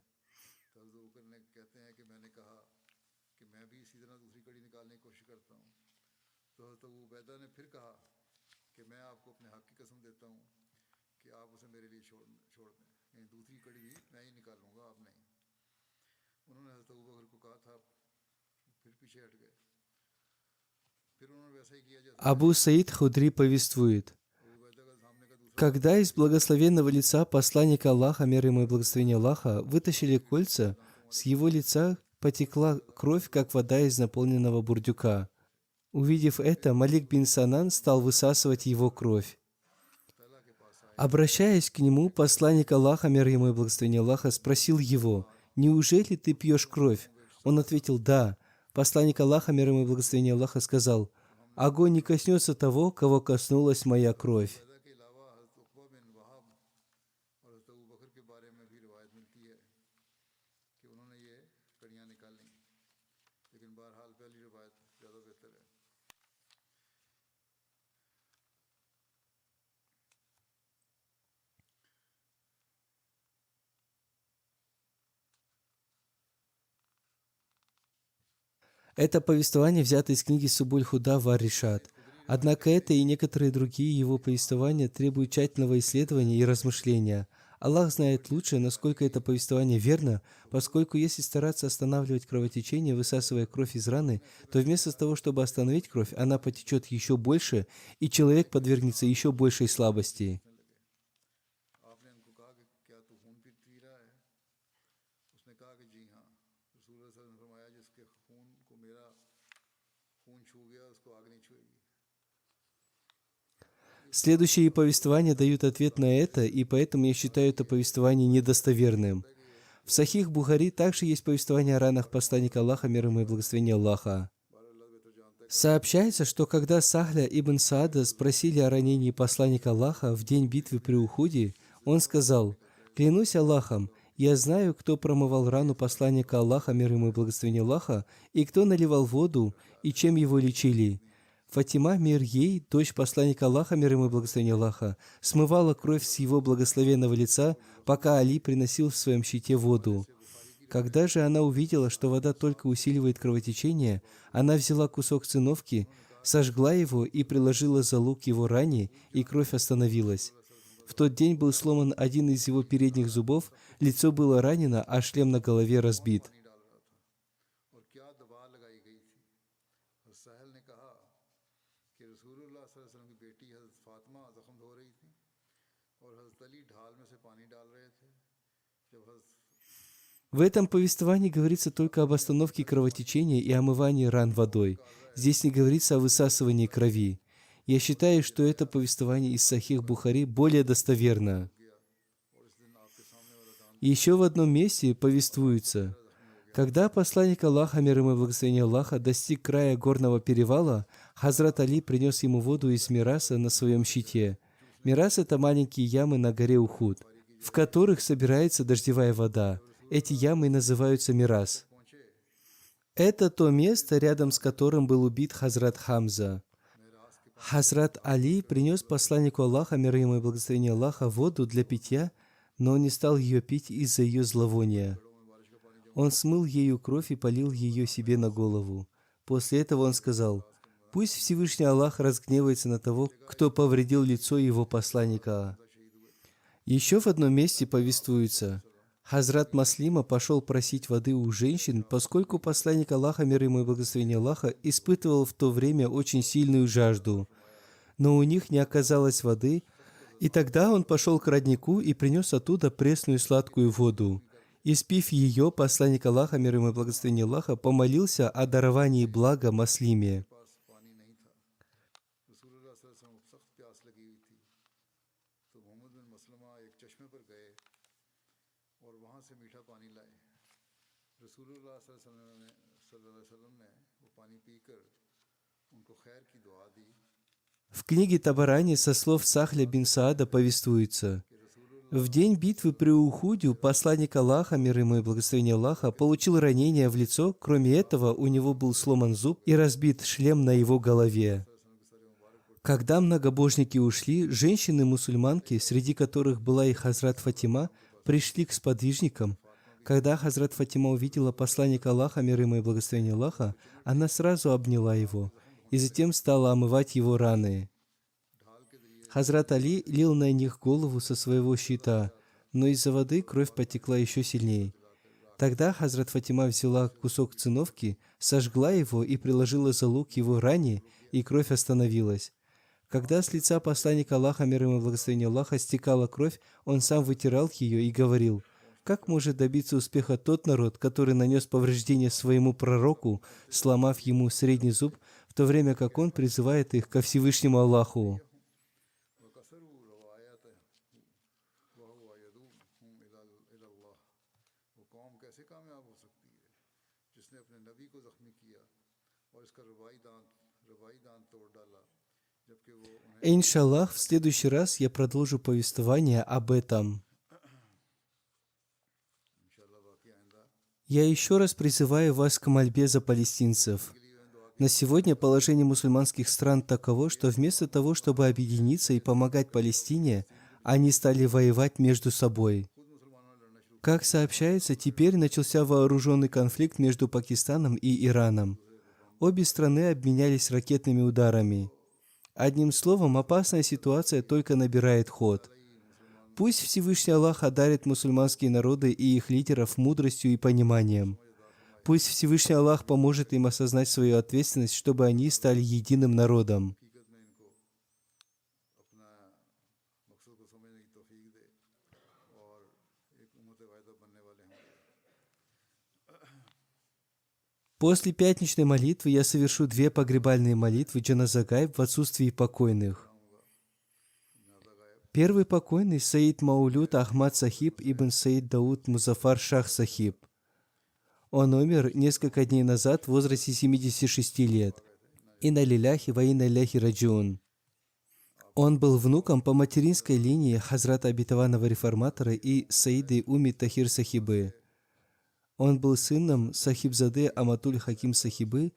Абу Саид Худри повествует: когда из благословенного лица посланника Аллаха, мир ему и благословение Аллаха, вытащили кольца, с его лица потекла кровь, как вода из наполненного бурдюка. Увидев это, Малик бин Санан стал высасывать его кровь. Обращаясь к нему, посланник Аллаха, мир ему и благословение Аллаха, спросил его: «Неужели ты пьешь кровь?» Он ответил: «Да». Посланник Аллаха, мир ему и благословение Аллаха, сказал: «Огонь не коснется того, кого коснулась моя кровь». Это повествование взято из книги Субуль Худа вар Ришад. Однако это и некоторые другие его повествования требуют тщательного исследования и размышления. Аллах знает лучше, насколько это повествование верно, поскольку если стараться останавливать кровотечение, высасывая кровь из раны, то вместо того, чтобы остановить кровь, она потечет еще больше, и человек подвергнется еще большей слабости. Следующие повествования дают ответ на это, и поэтому я считаю это повествование недостоверным. В Сахих Бухари также есть повествование о ранах посланника Аллаха, мир ему и благословение Аллаха. Сообщается, что когда Сахля ибн Саада спросили о ранении посланника Аллаха в день битвы при Ухуде, он сказал: «Клянусь Аллахом, я знаю, кто промывал рану посланника Аллаха, мир ему и благословение Аллаха, и кто наливал воду, и чем его лечили». Фатима, мир ей, дочь посланника Аллаха, мир ему и благословение Аллаха, смывала кровь с его благословенного лица, пока Али приносил в своем щите воду. Когда же она увидела, что вода только усиливает кровотечение, она взяла кусок циновки, сожгла его и приложила золу к его ране, и кровь остановилась. В тот день был сломан один из его передних зубов, лицо было ранено, а шлем на голове разбит. В этом повествовании говорится только об остановке кровотечения и омывании ран водой. Здесь не говорится о высасывании крови. Я считаю, что это повествование из Сахих Бухари более достоверно. Еще в одном месте повествуется, когда посланник Аллаха, мир ему и благословение Аллаха, достиг края горного перевала, Хазрат Али принес ему воду из мираса на своем щите. Мирас — это маленькие ямы на горе Ухуд, в которых собирается дождевая вода. Эти ямы называются мирас. Это то место, рядом с которым был убит Хазрат Хамза. Хазрат Али принес посланнику Аллаха, мир ему и благословение Аллаха, воду для питья, но он не стал ее пить из-за ее зловония. Он смыл ею кровь и полил ее себе на голову. После этого он сказал: «Пусть Всевышний Аллах разгневается на того, кто повредил лицо его посланника». Еще в одном месте повествуется, Хазрат Маслима пошел просить воды у женщин, поскольку посланник Аллаха, мир ему и благословение Аллаха, испытывал в то время очень сильную жажду, но у них не оказалось воды, и тогда он пошел к роднику и принес оттуда пресную сладкую воду. Испив ее, посланник Аллаха, мир ему и благословение Аллаха, помолился о даровании блага Маслиме. В книге Табарани со слов Сахля бин Саада повествуется: в день битвы при Ухуде посланник Аллаха, мир ему и благословение Аллаха, получил ранение в лицо. Кроме этого, у него был сломан зуб и разбит шлем на его голове. Когда многобожники ушли, женщины-мусульманки, среди которых была и Хазрат Фатима, пришли к сподвижникам. Когда Хазрат Фатима увидела посланника Аллаха, мир ему и благословение Аллаха, она сразу обняла его и затем стала омывать его раны. Хазрат Али лил на них голову со своего щита, но из-за воды кровь потекла еще сильнее. Тогда Хазрат Фатима взяла кусок циновки, сожгла его и приложила золу к его ране, и кровь остановилась. Когда с лица посланника Аллаха, мир ему и благословение Аллаха, стекала кровь, он сам вытирал ее и говорил: «Как может добиться успеха тот народ, который нанес повреждение своему пророку, сломав ему средний зуб, в то время как он призывает их ко Всевышнему Аллаху?» Иншаллах, в следующий раз я продолжу повествование об этом. Я еще раз призываю вас к мольбе за палестинцев. На сегодня положение мусульманских стран таково, что вместо того, чтобы объединиться и помогать Палестине, они стали воевать между собой. Как сообщается, теперь начался вооруженный конфликт между Пакистаном и Ираном. Обе страны обменялись ракетными ударами. Одним словом, опасная ситуация только набирает ход. Пусть Всевышний Аллах одарит мусульманские народы и их лидеров мудростью и пониманием. Пусть Всевышний Аллах поможет им осознать свою ответственность, чтобы они стали единым народом. После пятничной молитвы я совершу 2 погребальные молитвы Джаназа Гайб в отсутствии покойных. Первый покойный — Саид Маулюд Ахмад Сахиб ибн Саид Дауд Музафар Шах Сахиб. Он умер несколько дней назад в возрасте 76 лет. Инна лиляхи ва инна иляхи раджиун. Он был внуком по материнской линии Хазрата Обетованного Реформатора и Саиды Уми Тахир Сахибы. Он был сыном Сахибзады Аматуль Хаким Сахибы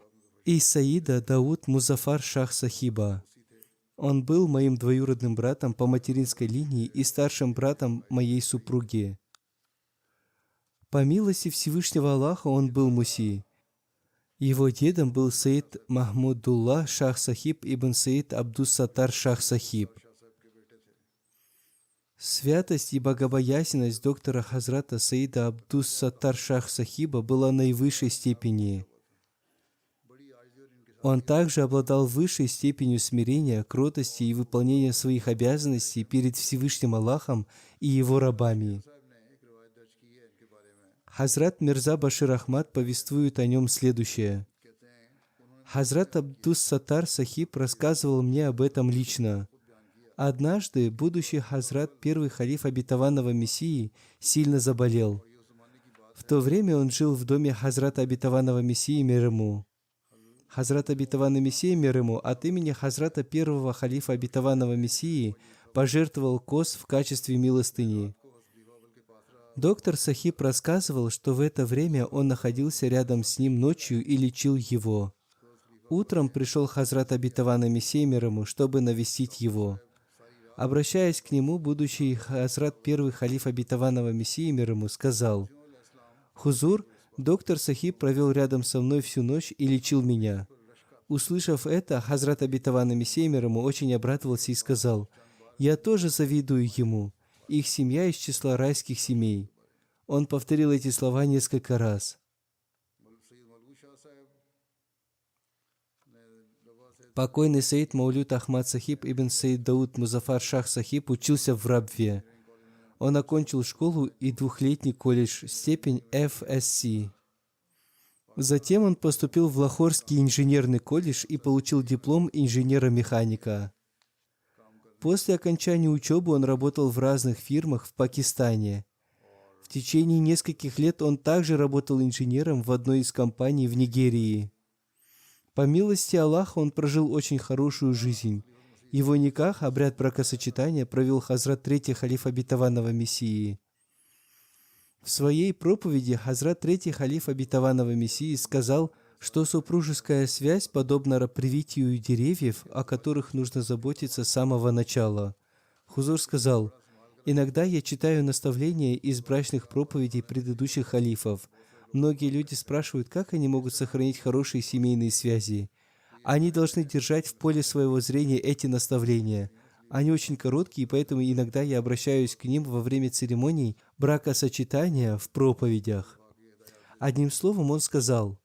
и Саида Дауд Музафар Шах Сахиба. Он был моим двоюродным братом по материнской линии и старшим братом моей супруги. По милости Всевышнего Аллаха он был муси. Его дедом был Саид Махмудуллах Шах Сахиб ибн Саид Абдус-Саттар Шах Сахиб. Святость и богобоязненность доктора Хазрата Саида Абдус-Саттар Шах Сахиба была наивысшей степени. Он также обладал высшей степенью смирения, кротости и выполнения своих обязанностей перед Всевышним Аллахом и его рабами. Хазрат Мирза Башир Ахмад повествует о нем следующее. Хазрат Абдус-Саттар Сахиб рассказывал мне об этом лично. Однажды будущий Хазрат, первый халиф обетованного Мессии, сильно заболел. В то время он жил в доме Хазрата обетованного Мессии мир ему. Хазрат обетованный Мессия мир ему от имени Хазрата первого халифа обетованного Мессии пожертвовал коз в качестве милостыни. Доктор Сахиб рассказывал, что в это время он находился рядом с ним ночью и лечил его. Утром пришел Хазрат обетованный Мессия мир ему, чтобы навестить его. Обращаясь к нему, будущий Хазрат первый халиф обетованного Мессии мир ему сказал: «Хузур, доктор Сахиб провел рядом со мной всю ночь и лечил меня». Услышав это, Хазрат обетованный Мессия мир ему очень обрадовался и сказал: «Я тоже завидую ему. Их семья из числа райских семей». Он повторил эти слова несколько раз. Покойный Саид Маулюд Ахмад Сахиб ибн Саид Дауд Музафар Шах Сахиб учился в Рабве. Он окончил школу и двухлетний колледж, степень FSC. Затем он поступил в Лахорский инженерный колледж и получил диплом инженера-механика. После окончания учебы он работал в разных фирмах в Пакистане. В течение нескольких лет он также работал инженером в одной из компаний в Нигерии. По милости Аллаха он прожил очень хорошую жизнь. Его никах, обряд бракосочетания, провел Хазрат третий халиф обетованного Мессии. В своей проповеди Хазрат третий халиф обетованного Мессии сказал, что супружеская связь подобна привитию деревьев, о которых нужно заботиться с самого начала. Хузур сказал: «Иногда я читаю наставления из брачных проповедей предыдущих халифов. Многие люди спрашивают, как они могут сохранить хорошие семейные связи. Они должны держать в поле своего зрения эти наставления. Они очень короткие, поэтому иногда я обращаюсь к ним во время церемоний бракосочетания в проповедях». Одним словом, он сказал: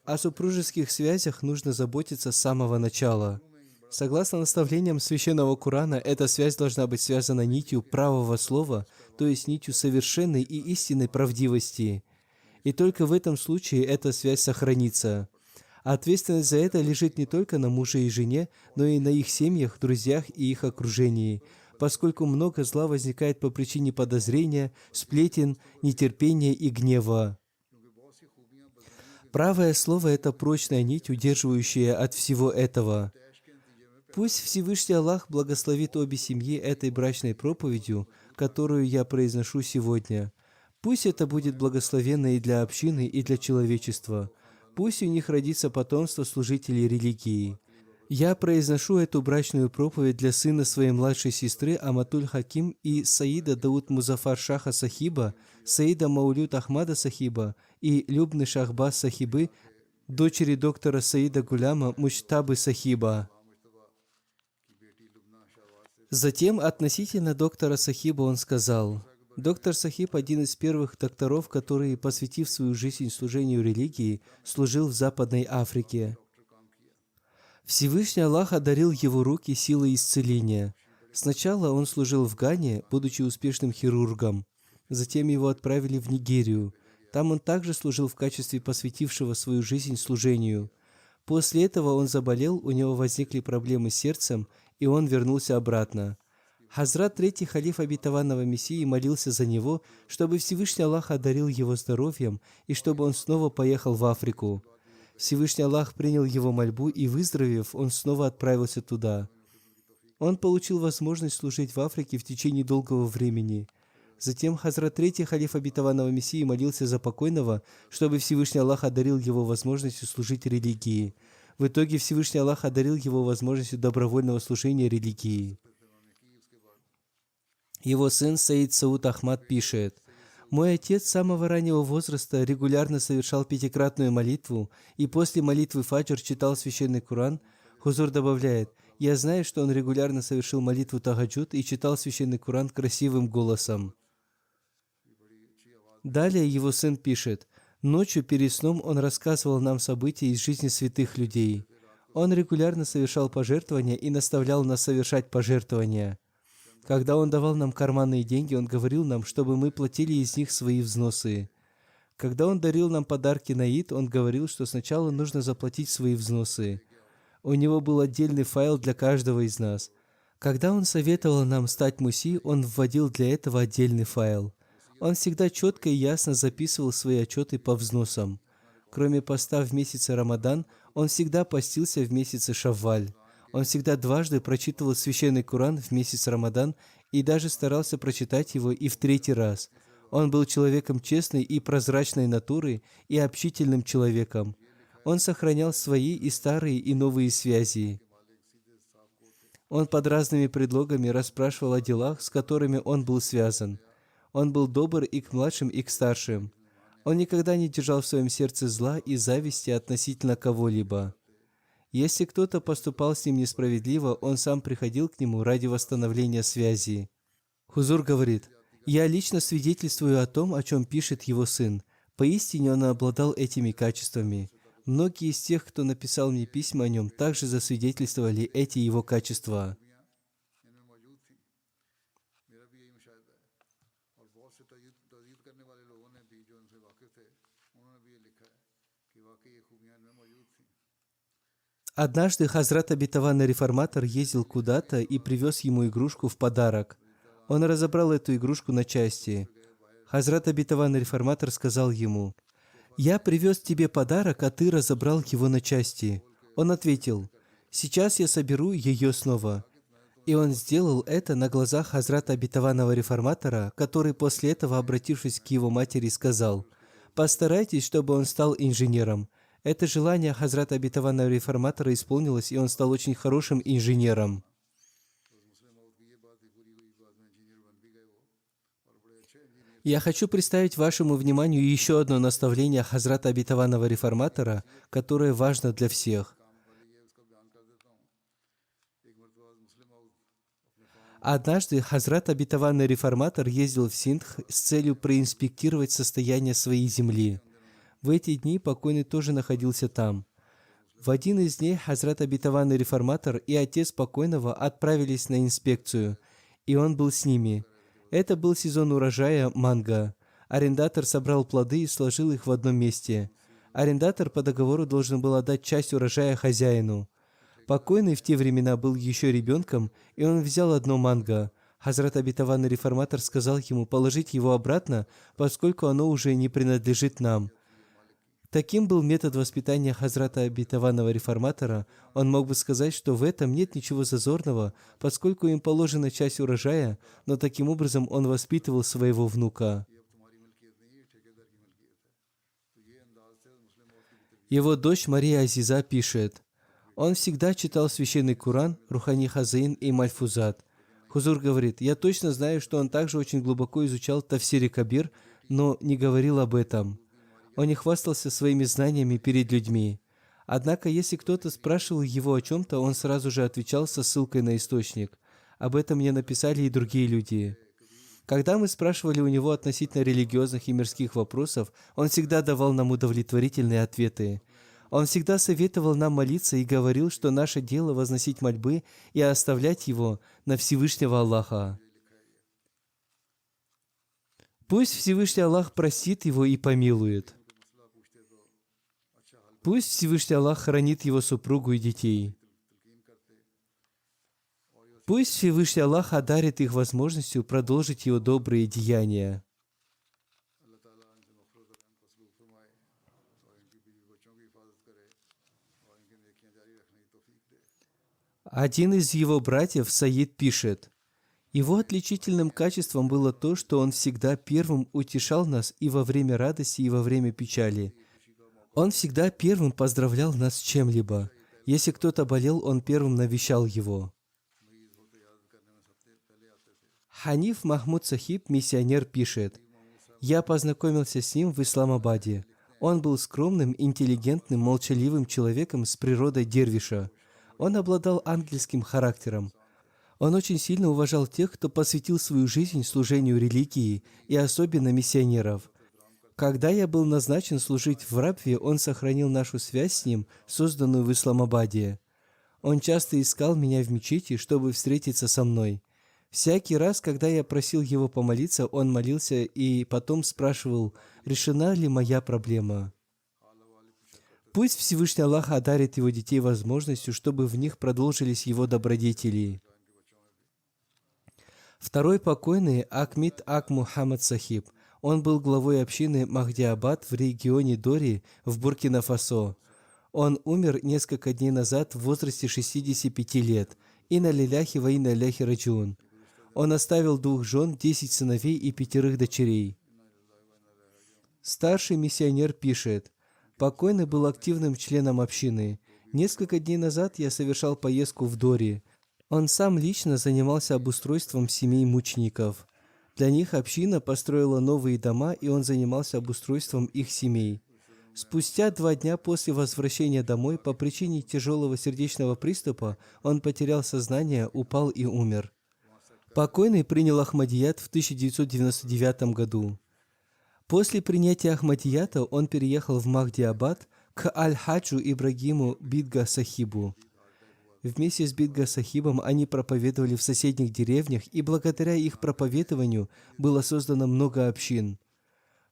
«О супружеских связях нужно заботиться с самого начала. Согласно наставлениям Священного Корана, эта связь должна быть связана нитью правого слова, то есть нитью совершенной и истинной правдивости. И только в этом случае эта связь сохранится. Ответственность за это лежит не только на муже и жене, но и на их семьях, друзьях и их окружении, поскольку много зла возникает по причине подозрения, сплетен, нетерпения и гнева. Правое слово – это прочная нить, удерживающая от всего этого. Пусть Всевышний Аллах благословит обе семьи этой брачной проповедью, которую я произношу сегодня. Пусть это будет благословенно и для общины, и для человечества. Пусть у них родится потомство служителей религии. Я произношу эту брачную проповедь для сына своей младшей сестры Аматуль Хаким и Саида Дауд Музафар Шаха Сахиба, Саида Маулюд Ахмада Сахиба и Любны Шахбаз Сахибы, дочери доктора Саида Гуляма Мучтабы Сахиба. Затем относительно доктора Сахиба он сказал: «Доктор Сахиб – один из первых докторов, который, посвятив свою жизнь служению религии, служил в Западной Африке. Всевышний Аллах одарил его руки силой исцеления. Сначала он служил в Гане, будучи успешным хирургом. Затем его отправили в Нигерию. Там он также служил в качестве посвятившего свою жизнь служению. После этого он заболел, у него возникли проблемы с сердцем, и он вернулся обратно. Хазрат третий халиф обетованного Мессии молился за него, чтобы Всевышний Аллах одарил его здоровьем и чтобы он снова поехал в Африку. Всевышний Аллах принял его мольбу, и, выздоровев, он снова отправился туда. Он получил возможность служить в Африке в течение долгого времени. Затем Хазрат третий халиф обетованного Мессии молился за покойного, чтобы Всевышний Аллах одарил его возможностью служить религии. В итоге Всевышний Аллах одарил его возможностью добровольного служения религии. Его сын Саид Сауд Ахмад пишет: «Мой отец с самого раннего возраста регулярно совершал пятикратную молитву и после молитвы фаджр читал священный Коран». Хузур добавляет: «Я знаю, что он регулярно совершил молитву тахаджуд и читал священный Коран красивым голосом». Далее его сын пишет: «Ночью перед сном он рассказывал нам события из жизни святых людей. Он регулярно совершал пожертвования и наставлял нас совершать пожертвования. Когда он давал нам карманные деньги, он говорил нам, чтобы мы платили из них свои взносы. Когда он дарил нам подарки на Ид, он говорил, что сначала нужно заплатить свои взносы. У него был отдельный файл для каждого из нас. Когда он советовал нам стать муси, он вводил для этого отдельный файл. Он всегда четко и ясно записывал свои отчеты по взносам. Кроме поста в месяце Рамадан, он всегда постился в месяце Шавваль. Он всегда дважды прочитывал священный Коран в месяц Рамадан и даже старался прочитать его и в третий раз. Он был человеком честной и прозрачной натуры и общительным человеком. Он сохранял свои и старые, и новые связи. Он под разными предлогами расспрашивал о делах, с которыми он был связан. Он был добр и к младшим, и к старшим. Он никогда не держал в своем сердце зла и зависти относительно кого-либо. Если кто-то поступал с ним несправедливо, он сам приходил к нему ради восстановления связи. Хузур говорит: «Я лично свидетельствую о том, о чем пишет его сын. Поистине он обладал этими качествами. Многие из тех, кто написал мне письма о нем, также засвидетельствовали эти его качества». Однажды Хазрат Обетованный Реформатор ездил куда-то и привез ему игрушку в подарок. Он разобрал эту игрушку на части. Хазрат Обетованный Реформатор сказал ему: «Я привез тебе подарок, а ты разобрал его на части». Он ответил: «Сейчас я соберу ее снова». И он сделал это на глазах Хазрата Обетованного Реформатора, который после этого, обратившись к его матери, сказал: «Постарайтесь, чтобы он стал инженером». Это желание Хазрата Обетованного Реформатора исполнилось, и он стал очень хорошим инженером. Я хочу представить вашему вниманию еще одно наставление Хазрата Обетованного Реформатора, которое важно для всех. Однажды Хазрат Обетованный Реформатор ездил в Синдх с целью проинспектировать состояние своей земли. В эти дни покойный тоже находился там. В один из дней Хазрат Обетованный Реформатор и отец покойного отправились на инспекцию, и он был с ними. Это был сезон урожая манго. Арендатор собрал плоды и сложил их в одном месте. Арендатор по договору должен был отдать часть урожая хозяину. Покойный в те времена был еще ребенком, и он взял одно манго. Хазрат Обетованный Реформатор сказал ему положить его обратно, поскольку оно уже не принадлежит нам. Таким был метод воспитания Хазрата Обетованного Реформатора. Он мог бы сказать, что в этом нет ничего зазорного, поскольку им положена часть урожая, но таким образом он воспитывал своего внука. Его дочь Мария Азиза пишет: «Он всегда читал священный Коран, Рухани Хазаин и Мальфузат». Хузур говорит: «Я точно знаю, что он также очень глубоко изучал Тафсир Кабир, но не говорил об этом. Он не хвастался своими знаниями перед людьми. Однако, если кто-то спрашивал его о чем-то, он сразу же отвечал со ссылкой на источник. Об этом мне написали и другие люди. Когда мы спрашивали у него относительно религиозных и мирских вопросов, он всегда давал нам удовлетворительные ответы. Он всегда советовал нам молиться и говорил, что наше дело возносить мольбы и оставлять его на Всевышнего Аллаха. Пусть Всевышний Аллах простит его и помилует. Пусть Всевышний Аллах хранит его супругу и детей. Пусть Всевышний Аллах одарит их возможностью продолжить его добрые деяния. Один из его братьев, Саид, пишет: «Его отличительным качеством было то, что он всегда первым утешал нас и во время радости, и во время печали. Он всегда первым поздравлял нас с чем-либо. Если кто-то болел, он первым навещал его». Ханиф Махмуд Сахиб, миссионер, пишет: «Я познакомился с ним в Исламабаде. Он был скромным, интеллигентным, молчаливым человеком с природой дервиша. Он обладал ангельским характером. Он очень сильно уважал тех, кто посвятил свою жизнь служению религии, и особенно миссионеров. Когда я был назначен служить в Рабве, он сохранил нашу связь с ним, созданную в Исламабаде. Он часто искал меня в мечети, чтобы встретиться со мной. Всякий раз, когда я просил его помолиться, он молился и потом спрашивал, решена ли моя проблема. Пусть Всевышний Аллах одарит его детей возможностью, чтобы в них продолжились его добродетели. Второй покойный Акмит Ак Мухаммад Сахиб. Он был главой общины Махдиабад в регионе Дори в Буркина-Фасо. Он умер несколько дней назад в возрасте 65 лет. Инна лиляхи ва инна иляйхи раджиун. Он оставил 2 жен, 10 сыновей и 5 дочерей. Старший миссионер пишет: «Покойный был активным членом общины. Несколько дней назад я совершал поездку в Дори. Он сам лично занимался обустройством семей мучеников. Для них община построила новые дома, и он занимался обустройством их семей. Спустя 2 дня после возвращения домой по причине тяжелого сердечного приступа он потерял сознание, упал и умер. Покойный принял Ахмадият в 1999 году. После принятия Ахмадията он переехал в Махдиабад к Аль-Хаджу Ибрагиму Бидга Сахибу. Вместе с Бидга Сахибом они проповедовали в соседних деревнях, и благодаря их проповедованию было создано много общин.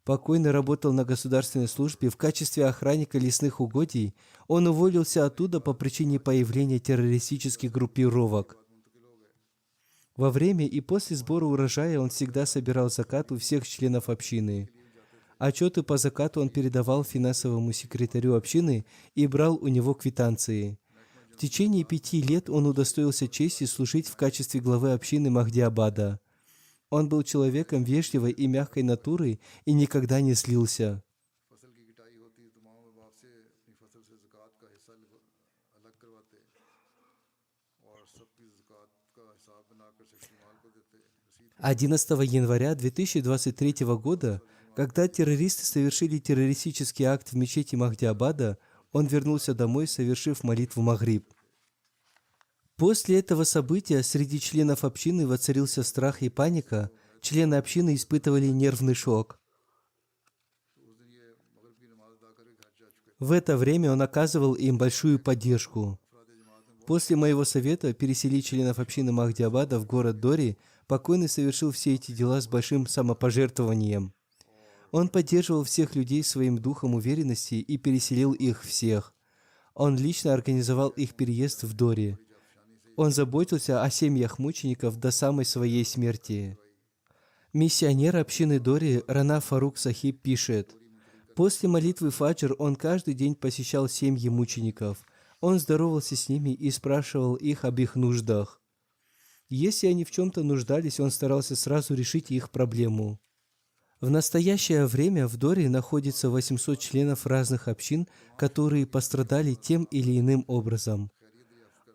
Покойный работал на государственной службе в качестве охранника лесных угодий. Он уволился оттуда по причине появления террористических группировок. Во время и после сбора урожая он всегда собирал закат у всех членов общины. Отчеты по закату он передавал финансовому секретарю общины и брал у него квитанции. В течение 5 лет он удостоился чести служить в качестве главы общины Махдиабада. Он был человеком вежливой и мягкой натуры и никогда не злился. – 11 января 2023 года, когда террористы совершили террористический акт в мечети Махдиабада, он вернулся домой, совершив молитву Магриб. После этого события среди членов общины воцарился страх и паника, члены общины испытывали нервный шок. В это время он оказывал им большую поддержку. После моего совета переселить членов общины Махдиабада в город Дори, покойный совершил все эти дела с большим самопожертвованием. Он поддерживал всех людей своим духом уверенности и переселил их всех. Он лично организовал их переезд в Дори. Он заботился о семьях мучеников до самой своей смерти. Миссионер общины Дори Рана Фарук Сахиб пишет: «После молитвы Фаджр он каждый день посещал семьи мучеников. Он здоровался с ними и спрашивал их об их нуждах. Если они в чем-то нуждались, он старался сразу решить их проблему». В настоящее время в Дори находится 800 членов разных общин, которые пострадали тем или иным образом.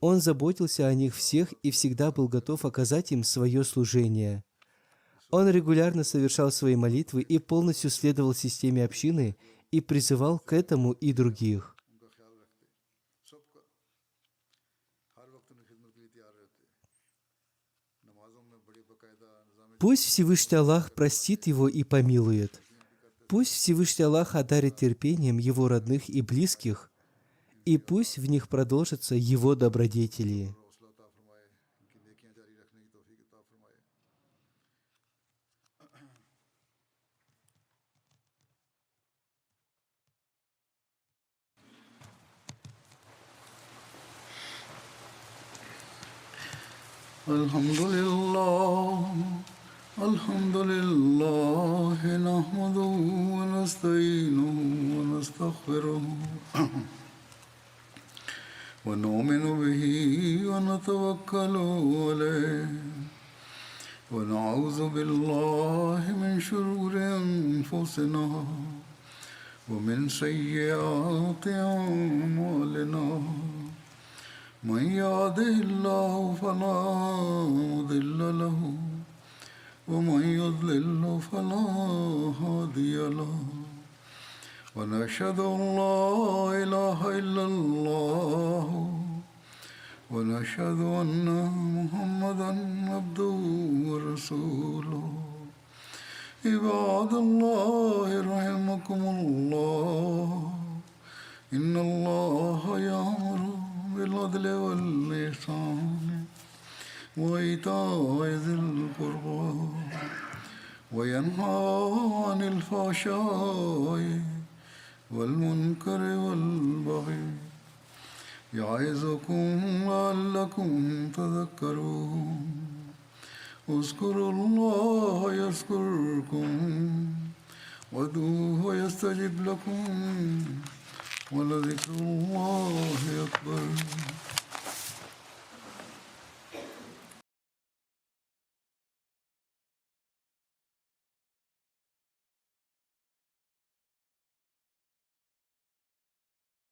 Он заботился о них всех и всегда был готов оказать им свое служение. Он регулярно совершал свои молитвы и полностью следовал системе общины и призывал к этому и других. Пусть Всевышний Аллах простит его и помилует. Пусть Всевышний Аллах одарит терпением его родных и близких, и пусть в них продолжатся его добродетели. الحمد لله نحمده ونستعينه ونستغفره ونؤمن به ونتوكل عليه ونعوذ بالله من شرور أنفسنا ومن سيئات أعمالنا من يهده الله فلا مضل له ومن يضلل فلا هادي له ونشهد أن لا إله إلا الله ونشهد أن محمدا عبده ورسوله عباد الله رحمكم الله إن الله يأمر بالعدل والإحسان وإيتاء ذي القربى وينهى عن الفحشاء والمنكر والبغي يعظكم لعلكم تذكرون اذكروا الله يذكركم وادعوه يستجب لكم ولذكر الله أكبر